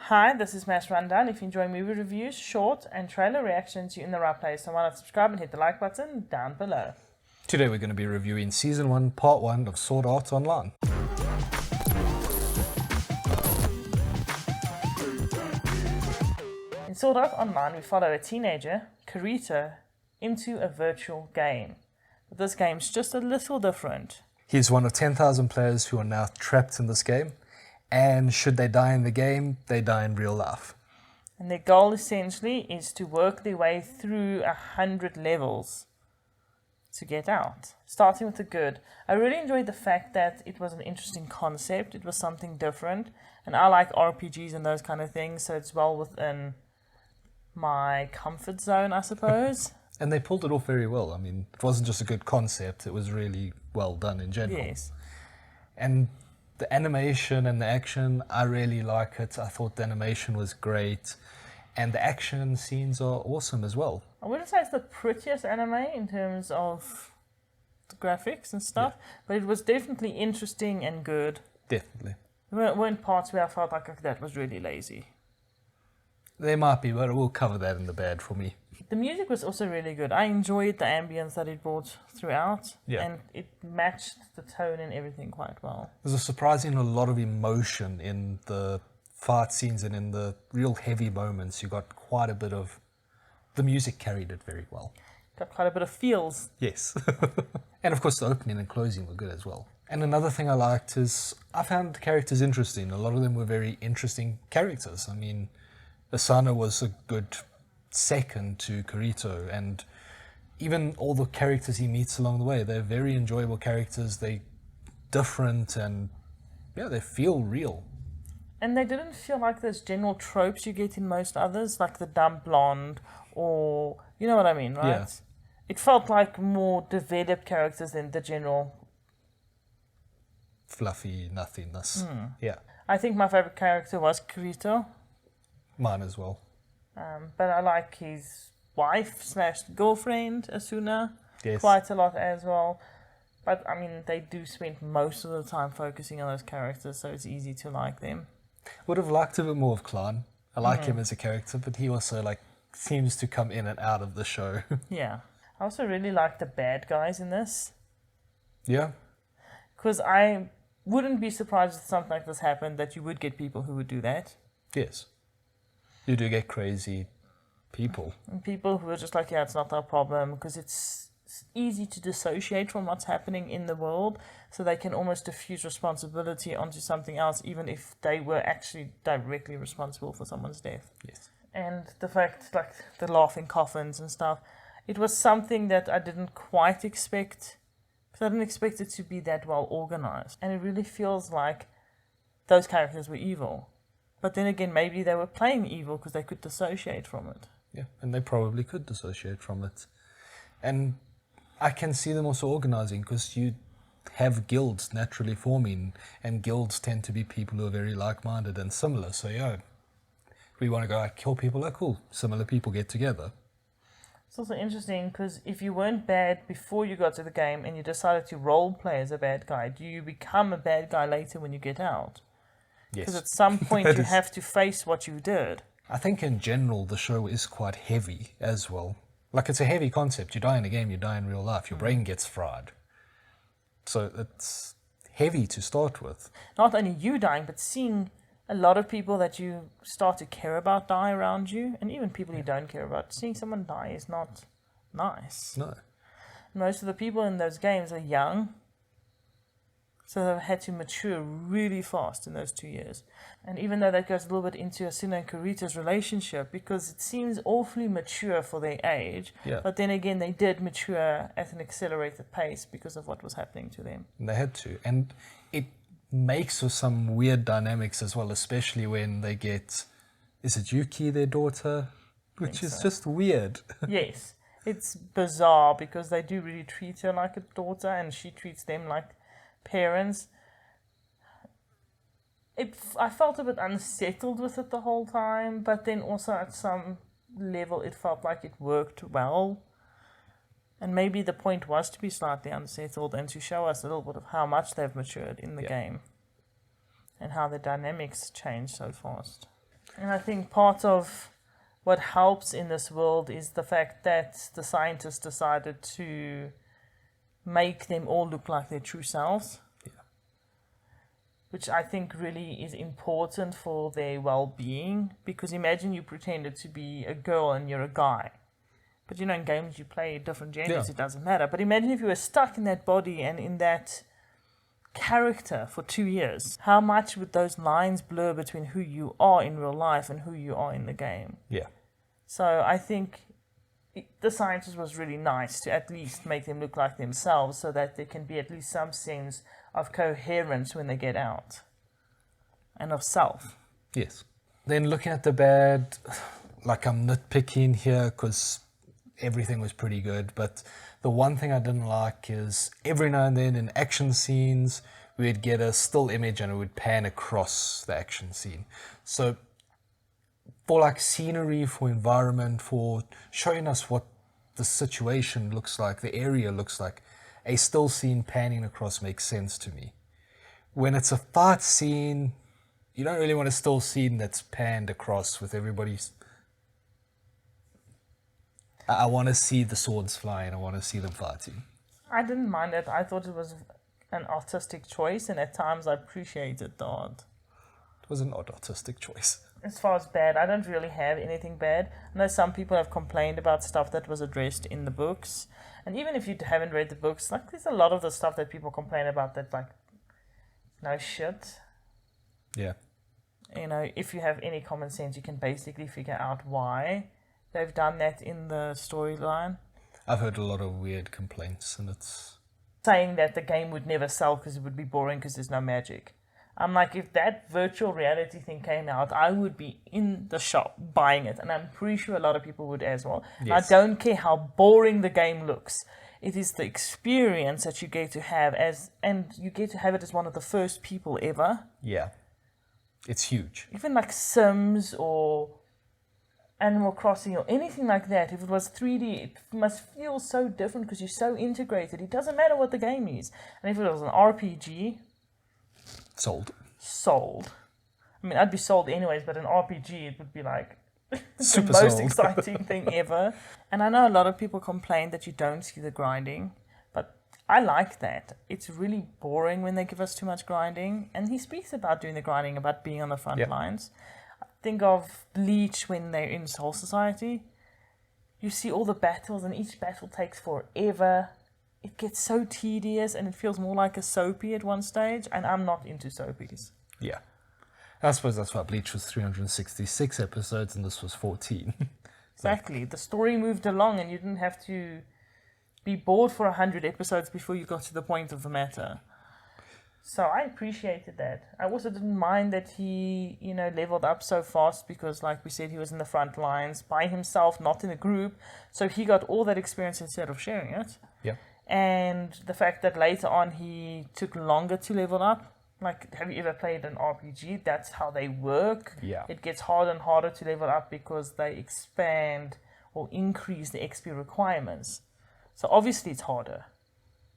Hi, this is Mass Rundown. If you enjoy movie reviews, short and trailer reactions, you're in the right place. So why not subscribe and hit the like button down below. Today we're going to be reviewing Season 1, Part 1 of Sword Art Online. In Sword Art Online, we follow a teenager, Kirito, into a virtual game. But this game's just a little different. He's one of 10,000 players who are now trapped in this game, and should they die in the game, they die in real life. And their goal essentially is to work their way through 100 levels to get out. Starting with the good. I really enjoyed the fact that it was an interesting concept. It was something different. And I like RPGs and those kind of things, so it's well within my comfort zone, I suppose. And they pulled it off very well. I mean, it wasn't just a good concept, it was really well done in general. Yes. And the animation and the action, I really like it. I thought the animation was great. And the action scenes are awesome as well. I wouldn't say it's the prettiest anime in terms of the graphics and stuff, but it was definitely interesting and good. Definitely. There weren't parts where I felt like that was really lazy. There might be, but we'll cover that in the bad for me. The music was also really good. I enjoyed the ambience that it brought throughout, and it matched the tone and everything quite well. There's a surprisingly lot of emotion in the fight scenes, and in the real heavy moments, you got quite a bit of... The music carried it very well. Got quite a bit of feels. Yes. And of course the opening and closing were good as well. And another thing I liked is I found the characters interesting. A lot of them were very interesting characters. I mean, Asano was a good second to Kirito, and even all the characters he meets along the way, they're very enjoyable characters. They're different and they feel real. And they didn't feel like those general tropes you get in most others, like the dumb blonde, or you know what I mean, right? Yeah. It felt like more developed characters than the general Fluffy nothingness. Yeah. I think my favorite character was Kirito. Mine as well. But I like his wife / girlfriend, Asuna, Yes. quite a lot as well. But I mean, they do spend most of the time focusing on those characters, so it's easy to like them. Would have liked a bit more of Clan. I like him as a character, but he also seems to come in and out of the show. Yeah. I also really like the bad guys in this, Yeah. because I wouldn't be surprised if something like this happened, that you would get people who would do that. Yes. You do get crazy people. And people who are just like, yeah, it's not our problem, because it's easy to dissociate from what's happening in the world, so they can almost diffuse responsibility onto something else, even if they were actually directly responsible for someone's death. Yes. And the fact, like, the laughing coffins and stuff, it was something that I didn't quite expect, because I didn't expect it to be that well organized. And it really feels like those characters were evil. But then again, maybe they were playing evil because they could dissociate from it. Yeah, and they probably could dissociate from it. And I can see them also organizing, because you have guilds naturally forming, and guilds tend to be people who are very like-minded and similar. So yeah, we want to go out kill people, cool, similar people get together. It's also interesting because if you weren't bad before you got to the game and you decided to role play as a bad guy, do you become a bad guy later when you get out? Yes. Because at some point you have to face what you did. I think in general the show is quite heavy as well. Like, it's a heavy concept. You die in a game, you die in real life. Your brain gets fried. So it's heavy to start with. Not only you dying, but seeing a lot of people that you start to care about die around you, and even people you don't care about. Seeing someone die is not nice. No. Most of the people in those games are young, so they've had to mature really fast in those 2 years. And even though that goes a little bit into Asuna and Kirito's relationship, because it seems awfully mature for their age, but then again, they did mature at an accelerated pace because of what was happening to them. And they had to. And it makes for some weird dynamics as well, especially when they get... Is it Yuki, their daughter? Which is just weird. Yes. It's bizarre because they do really treat her like a daughter, and she treats them like parents. I felt a bit unsettled with it the whole time, but then also at some level it felt like it worked well. And maybe the point was to be slightly unsettled and to show us a little bit of how much they've matured in the game and how the dynamics change so fast. And I think part of what helps in this world is the fact that the scientists decided to make them all look like their true selves. Yeah. Which I think really is important for their well-being. Because imagine you pretended to be a girl and you're a guy. But in games you play different genders, It doesn't matter. But imagine if you were stuck in that body and in that character for 2 years. How much would those lines blur between who you are in real life and who you are in the game? Yeah. So I think the scientist was really nice to at least make them look like themselves so that there can be at least some sense of coherence when they get out. And of self. Yes. Then looking at the bad, like I'm nitpicking here because everything was pretty good, but the one thing I didn't like is every now and then in action scenes, we'd get a still image and it would pan across the action scene. So for like scenery, for environment, for showing us what the situation looks like, the area looks like, a still scene panning across makes sense to me. When it's a fight scene, you don't really want a still scene that's panned across with everybody's... I want to see the swords flying. I want to see them fighting. I didn't mind it. I thought it was an artistic choice, and at times I appreciated the art. It was an odd artistic choice. As far as bad, I don't really have anything bad. I know some people have complained about stuff that was addressed in the books. And even if you haven't read the books, like there's a lot of the stuff that people complain about that like, no shit. Yeah. If you have any common sense, you can basically figure out why they've done that in the storyline. I've heard a lot of weird complaints, and it's... saying that the game would never sell because it would be boring because there's no magic. I'm like, if that virtual reality thing came out, I would be in the shop buying it. And I'm pretty sure a lot of people would as well. Yes. I don't care how boring the game looks. It is the experience that you get to have and you get to have it as one of the first people ever. Yeah. It's huge. Even like Sims or Animal Crossing or anything like that, if it was 3D, it must feel so different because you're so integrated. It doesn't matter what the game is. And if it was an RPG... Sold. I mean, I'd be sold anyways, but an RPG, it would be like the most exciting thing ever. And I know a lot of people complain that you don't see the grinding, but I like that. It's really boring when they give us too much grinding. And he speaks about doing the grinding, about being on the front lines. Think of Bleach when they're in Soul Society. You see all the battles, and each battle takes forever. It gets so tedious, and it feels more like a soapy at one stage, and I'm not into soapies. Yeah. I suppose that's why Bleach was 366 episodes, and this was 14. Exactly. The story moved along, and you didn't have to be bored for 100 episodes before you got to the point of the matter. So I appreciated that. I also didn't mind that he, leveled up so fast because, like we said, he was in the front lines by himself, not in a group. So he got all that experience instead of sharing it. Yeah. And the fact that later on he took longer to level up. Like, have you ever played an RPG? That's how they work. Yeah. It gets harder and harder to level up because they expand or increase the XP requirements. So obviously it's harder.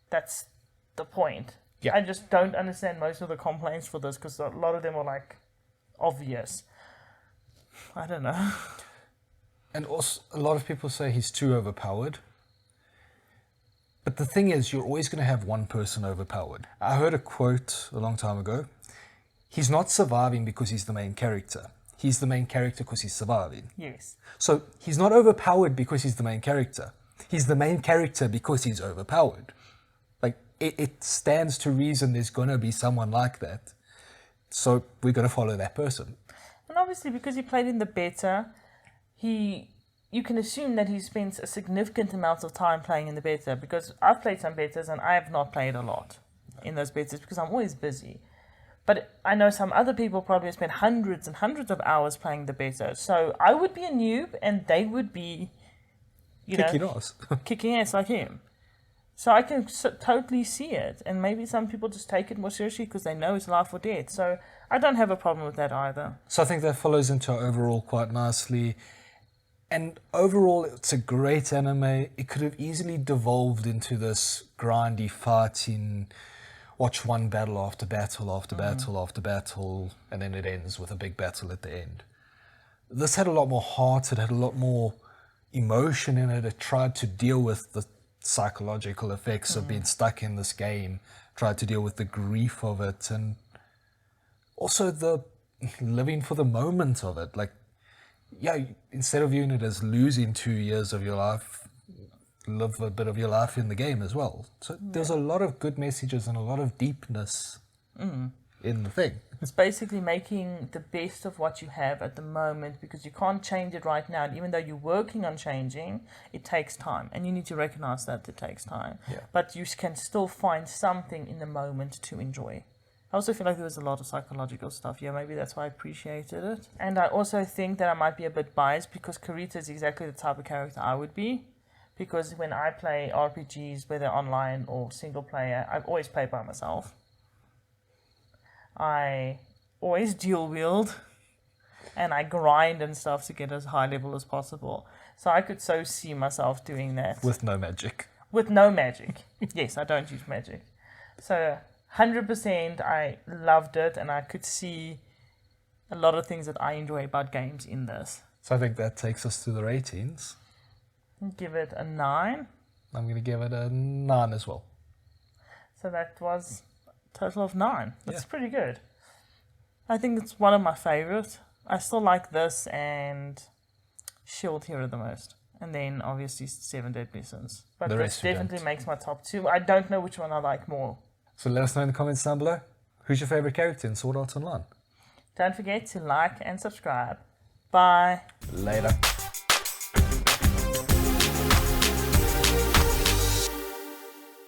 That's the point. Yeah. I just don't understand most of the complaints for this because a lot of them are like obvious. I don't know. And also, a lot of people say he's too overpowered. But the thing is, you're always going to have one person overpowered. I heard a quote a long time ago. He's not surviving because he's the main character. He's the main character because he's surviving. Yes. So he's not overpowered because he's the main character. He's the main character because he's overpowered. Like, it stands to reason there's going to be someone like that. So we're going to follow that person. And obviously, because he played in the beta, you can assume that he spends a significant amount of time playing in the beta, because I've played some betas and I have not played a lot in those betas because I'm always busy. But I know some other people probably spend hundreds and hundreds of hours playing the beta. So I would be a noob and they would be, kicking ass like him. So I can totally see it. And maybe some people just take it more seriously because they know it's life or death. So I don't have a problem with that either. So I think that follows into our overall quite nicely. And overall, it's a great anime. It could have easily devolved into this grindy fighting, watch one battle after battle after battle after battle, and then it ends with a big battle at the end. This had a lot more heart, it had a lot more emotion in it. It tried to deal with the psychological effects of being stuck in this game, tried to deal with the grief of it, and also the living for the moment of it. Like, yeah, instead of viewing it as losing 2 years of your life, live a bit of your life in the game as well. So there's a lot of good messages and a lot of deepness in the thing. It's basically making the best of what you have at the moment, because you can't change it right now. And even though you're working on changing, it takes time. And you need to recognize that it takes time. Yeah. But you can still find something in the moment to enjoy. I also feel like there was a lot of psychological stuff. Yeah, maybe that's why I appreciated it. And I also think that I might be a bit biased because Kirito is exactly the type of character I would be. Because when I play RPGs, whether online or single player, I've always played by myself. I always dual wield and I grind and stuff to get as high level as possible. So I could so see myself doing that. With no magic. With no magic. Yes, I don't use magic. So 100% I loved it, and I could see a lot of things that I enjoy about games in this. So I think that takes us to the ratings. Give it a 9. I'm going to give it a 9 as well. So that was a total of 9. That's Yeah. pretty good. I think it's one of my favorites. I still like this and Shield Hero the most. And then obviously 7 Deadly Sins. But The this rest you definitely don't. makes my top 2. I don't know which one I like more. So let us know in the comments down below. Who's your favorite character in Sword Art Online? Don't forget to like and subscribe. Bye. Later.